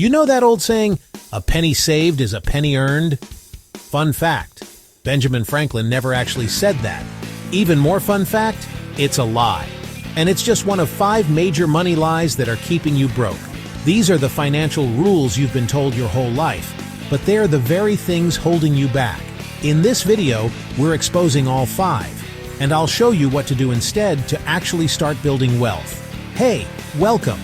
You know that old saying, a penny saved is a penny earned? Fun fact, Benjamin Franklin never actually said that. Even more fun fact, it's a lie. And it's just one of 5 major money lies that are keeping you broke. These are the financial rules you've been told your whole life, but they're the very things holding you back. In this video, we're exposing all 5, and I'll show you what to do instead to actually start building wealth. Hey, welcome!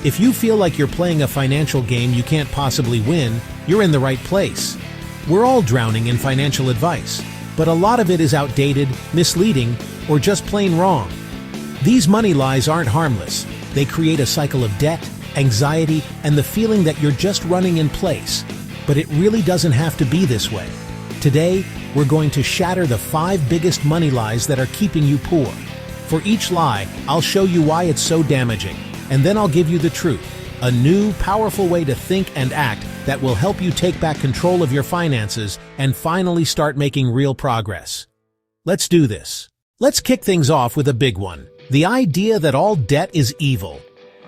If you feel like you're playing a financial game you can't possibly win, you're in the right place. We're all drowning in financial advice, but a lot of it is outdated, misleading, or just plain wrong. These money lies aren't harmless. They create a cycle of debt, anxiety, and the feeling that you're just running in place. But it really doesn't have to be this way. Today, we're going to shatter the 5 biggest money lies that are keeping you poor. For each lie, I'll show you why it's so damaging, and then I'll give you the truth, a new, powerful way to think and act that will help you take back control of your finances and finally start making real progress. Let's do this. Let's kick things off with a big one. The idea that all debt is evil.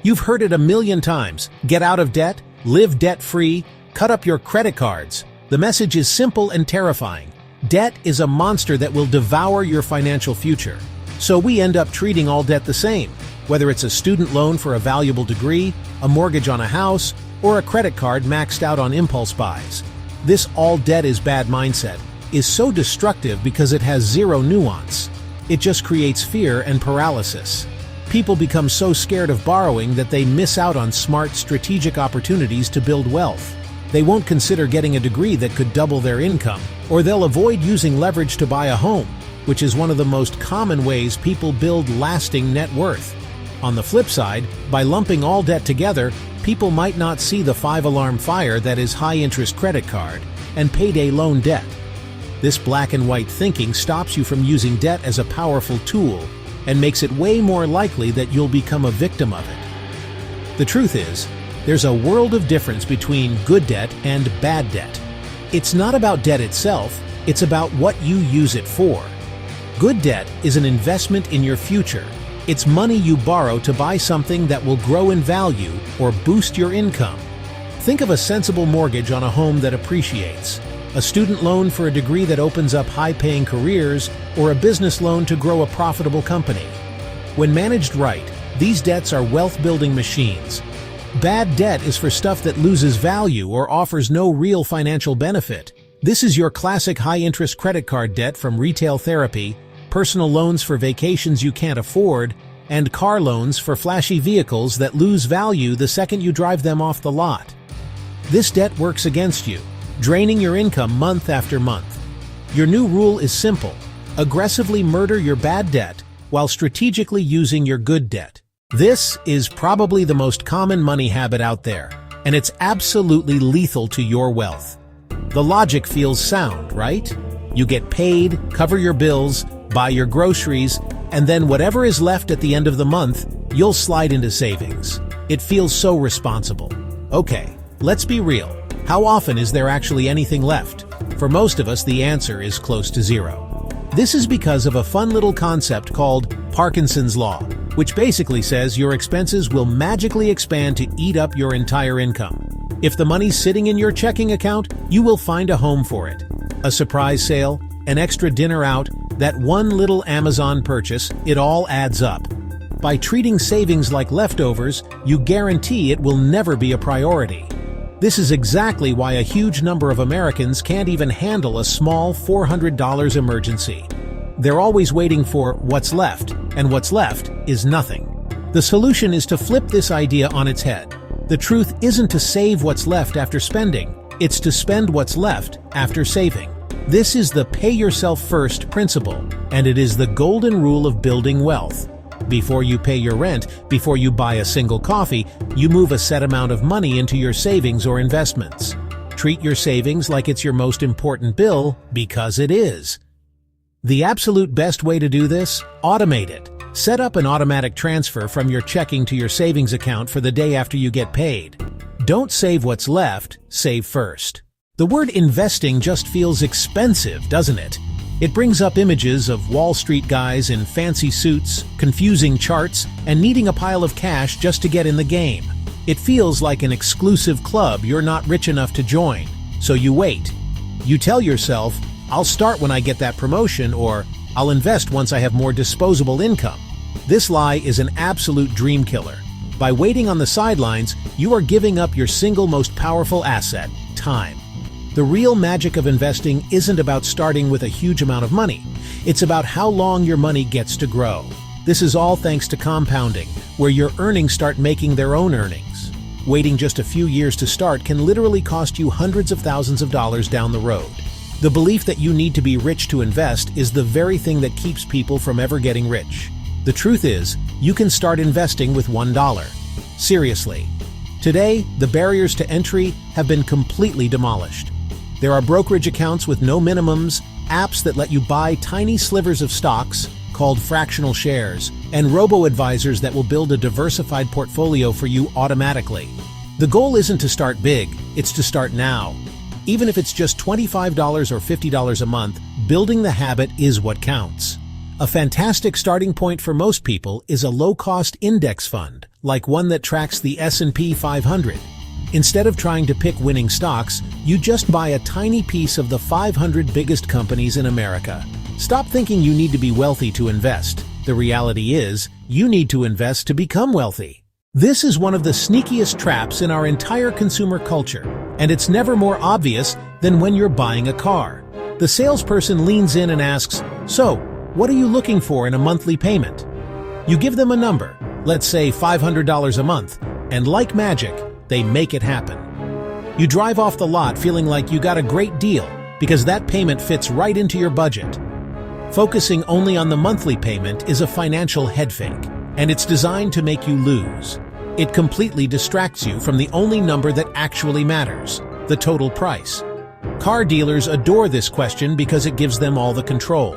You've heard it a million times. Get out of debt, live debt-free, cut up your credit cards. The message is simple and terrifying. Debt is a monster that will devour your financial future. So we end up treating all debt the same, whether it's a student loan for a valuable degree, a mortgage on a house, or a credit card maxed out on impulse buys. This all debt is bad mindset is so destructive because it has zero nuance. It just creates fear and paralysis. People become so scared of borrowing that they miss out on smart, strategic opportunities to build wealth. They won't consider getting a degree that could double their income, or they'll avoid using leverage to buy a home, which is one of the most common ways people build lasting net worth. On the flip side, by lumping all debt together, people might not see the 5-alarm fire that is high-interest credit card and payday loan debt. This black and white thinking stops you from using debt as a powerful tool and makes it way more likely that you'll become a victim of it. The truth is, there's a world of difference between good debt and bad debt. It's not about debt itself, it's about what you use it for. Good debt is an investment in your future. It's money you borrow to buy something that will grow in value or boost your income. Think of a sensible mortgage on a home that appreciates, a student loan for a degree that opens up high-paying careers, or a business loan to grow a profitable company. When managed right, these debts are wealth-building machines. Bad debt is for stuff that loses value or offers no real financial benefit. This is your classic high-interest credit card debt from retail therapy, personal loans for vacations you can't afford, and car loans for flashy vehicles that lose value the second you drive them off the lot. This debt works against you, draining your income month after month. Your new rule is simple: aggressively murder your bad debt while strategically using your good debt. This is probably the most common money habit out there, and it's absolutely lethal to your wealth. The logic feels sound, right? You get paid, cover your bills, buy your groceries, and then whatever is left at the end of the month, you'll slide into savings. It feels so responsible. Okay, let's be real. How often is there actually anything left? For most of us, the answer is close to zero. This is because of a fun little concept called Parkinson's Law, which basically says your expenses will magically expand to eat up your entire income. If the money's sitting in your checking account, you will find a home for it. A surprise sale, an extra dinner out, that one little Amazon purchase, it all adds up. By treating savings like leftovers, you guarantee it will never be a priority. This is exactly why a huge number of Americans can't even handle a small $400 emergency. They're always waiting for what's left, and what's left is nothing. The solution is to flip this idea on its head. The truth isn't to save what's left after spending, it's to spend what's left after saving. This is the pay yourself first principle, and it is the golden rule of building wealth. Before you pay your rent, before you buy a single coffee, you move a set amount of money into your savings or investments. Treat your savings like it's your most important bill, because it is. The absolute best way to do this? Automate it. Set up an automatic transfer from your checking to your savings account for the day after you get paid. Don't save what's left, save first. The word investing just feels expensive, doesn't it? It brings up images of Wall Street guys in fancy suits, confusing charts, and needing a pile of cash just to get in the game. It feels like an exclusive club you're not rich enough to join, so you wait. You tell yourself, I'll start when I get that promotion, or I'll invest once I have more disposable income. This lie is an absolute dream killer. By waiting on the sidelines, you are giving up your single most powerful asset, time. The real magic of investing isn't about starting with a huge amount of money. It's about how long your money gets to grow. This is all thanks to compounding, where your earnings start making their own earnings. Waiting just a few years to start can literally cost you hundreds of thousands of dollars down the road. The belief that you need to be rich to invest is the very thing that keeps people from ever getting rich. The truth is, you can start investing with $1. Seriously. Today, the barriers to entry have been completely demolished. There are brokerage accounts with no minimums, apps that let you buy tiny slivers of stocks, called fractional shares, and robo-advisors that will build a diversified portfolio for you automatically. The goal isn't to start big, it's to start now. Even if it's just $25 or $50 a month, building the habit is what counts. A fantastic starting point for most people is a low-cost index fund, like one that tracks the S&P 500. Instead of trying to pick winning stocks, you just buy a tiny piece of the 500 biggest companies in America. Stop thinking you need to be wealthy to invest. The reality is, you need to invest to become wealthy. This is one of the sneakiest traps in our entire consumer culture, and it's never more obvious than when you're buying a car. The salesperson leans in and asks, "So, what are you looking for in a monthly payment?" You give them a number, let's say $500 a month, and like magic, they make it happen. You drive off the lot feeling like you got a great deal because that payment fits right into your budget. Focusing only on the monthly payment is a financial head fake, and it's designed to make you lose. It completely distracts you from the only number that actually matters, the total price. Car dealers adore this question because it gives them all the control.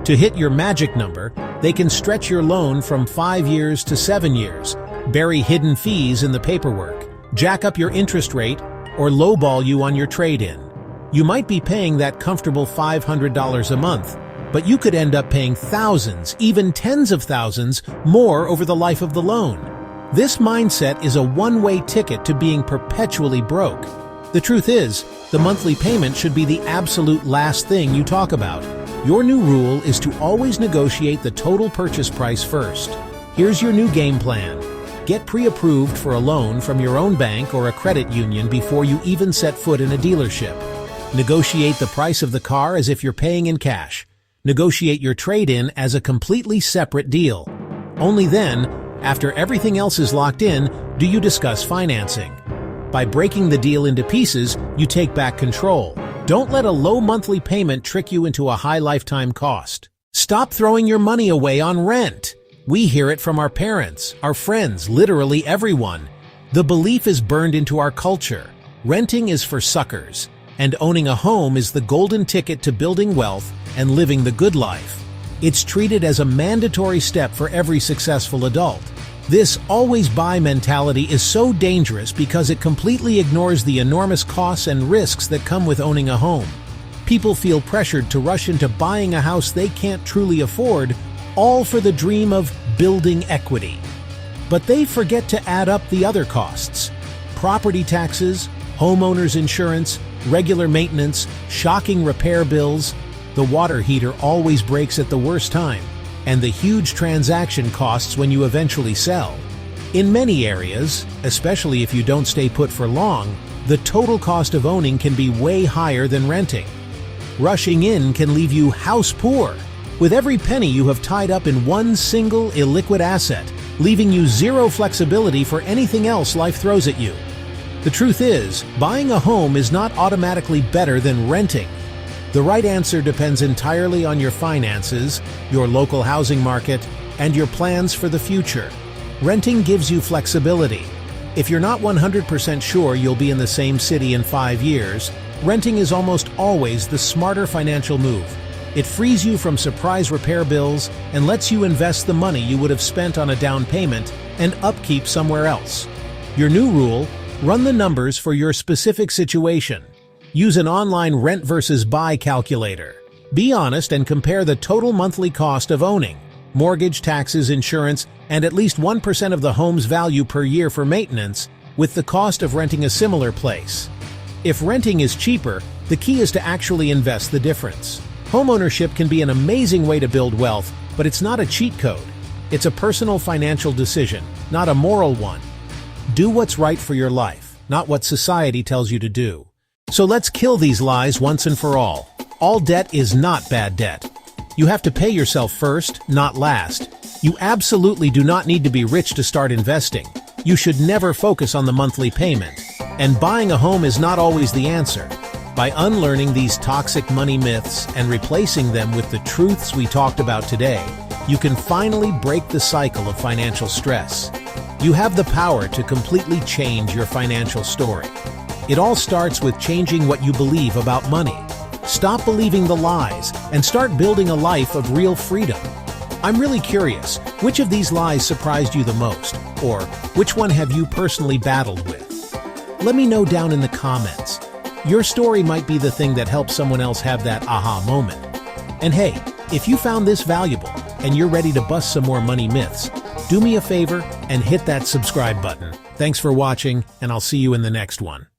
To hit your magic number, they can stretch your loan from 5 years to 7 years, bury hidden fees in the paperwork, jack up your interest rate, or lowball you on your trade-in. You might be paying that comfortable $500 a month, but you could end up paying thousands, even tens of thousands, more over the life of the loan. This mindset is a one-way ticket to being perpetually broke. The truth is, the monthly payment should be the absolute last thing you talk about. Your new rule is to always negotiate the total purchase price first. Here's your new game plan. Get pre-approved for a loan from your own bank or a credit union before you even set foot in a dealership. Negotiate the price of the car as if you're paying in cash. Negotiate your trade-in as a completely separate deal. Only then, after everything else is locked in, do you discuss financing. By breaking the deal into pieces, you take back control. Don't let a low monthly payment trick you into a high lifetime cost. Stop throwing your money away on rent. We hear it from our parents, our friends, literally everyone. The belief is burned into our culture. Renting is for suckers, and owning a home is the golden ticket to building wealth and living the good life. It's treated as a mandatory step for every successful adult. This always buy mentality is so dangerous because it completely ignores the enormous costs and risks that come with owning a home. People feel pressured to rush into buying a house they can't truly afford, all for the dream of building equity. But they forget to add up the other costs. Property taxes, homeowners insurance, regular maintenance, shocking repair bills. The water heater always breaks at the worst time, and the huge transaction costs when you eventually sell. In many areas, especially if you don't stay put for long, the total cost of owning can be way higher than renting. Rushing in can leave you house poor, with every penny you have tied up in one single illiquid asset, leaving you zero flexibility for anything else life throws at you. The truth is, buying a home is not automatically better than renting. The right answer depends entirely on your finances, your local housing market, and your plans for the future. Renting gives you flexibility. If you're not 100% sure you'll be in the same city in 5 years, renting is almost always the smarter financial move. It frees you from surprise repair bills and lets you invest the money you would have spent on a down payment and upkeep somewhere else. Your new rule: run the numbers for your specific situation. Use an online rent versus buy calculator. Be honest and compare the total monthly cost of owning, mortgage, taxes, insurance, and at least 1% of the home's value per year for maintenance with the cost of renting a similar place. If renting is cheaper, the key is to actually invest the difference. Homeownership can be an amazing way to build wealth, but it's not a cheat code. It's a personal financial decision, not a moral one. Do what's right for your life, not what society tells you to do. So let's kill these lies once and for all. All debt is not bad debt. You have to pay yourself first, not last. You absolutely do not need to be rich to start investing. You should never focus on the monthly payment. And buying a home is not always the answer. By unlearning these toxic money myths and replacing them with the truths we talked about today, you can finally break the cycle of financial stress. You have the power to completely change your financial story. It all starts with changing what you believe about money. Stop believing the lies and start building a life of real freedom. I'm really curious, which of these lies surprised you the most? Or which one have you personally battled with? Let me know down in the comments. Your story might be the thing that helps someone else have that aha moment. And hey, if you found this valuable and you're ready to bust some more money myths, do me a favor and hit that subscribe button. Thanks for watching, and I'll see you in the next one.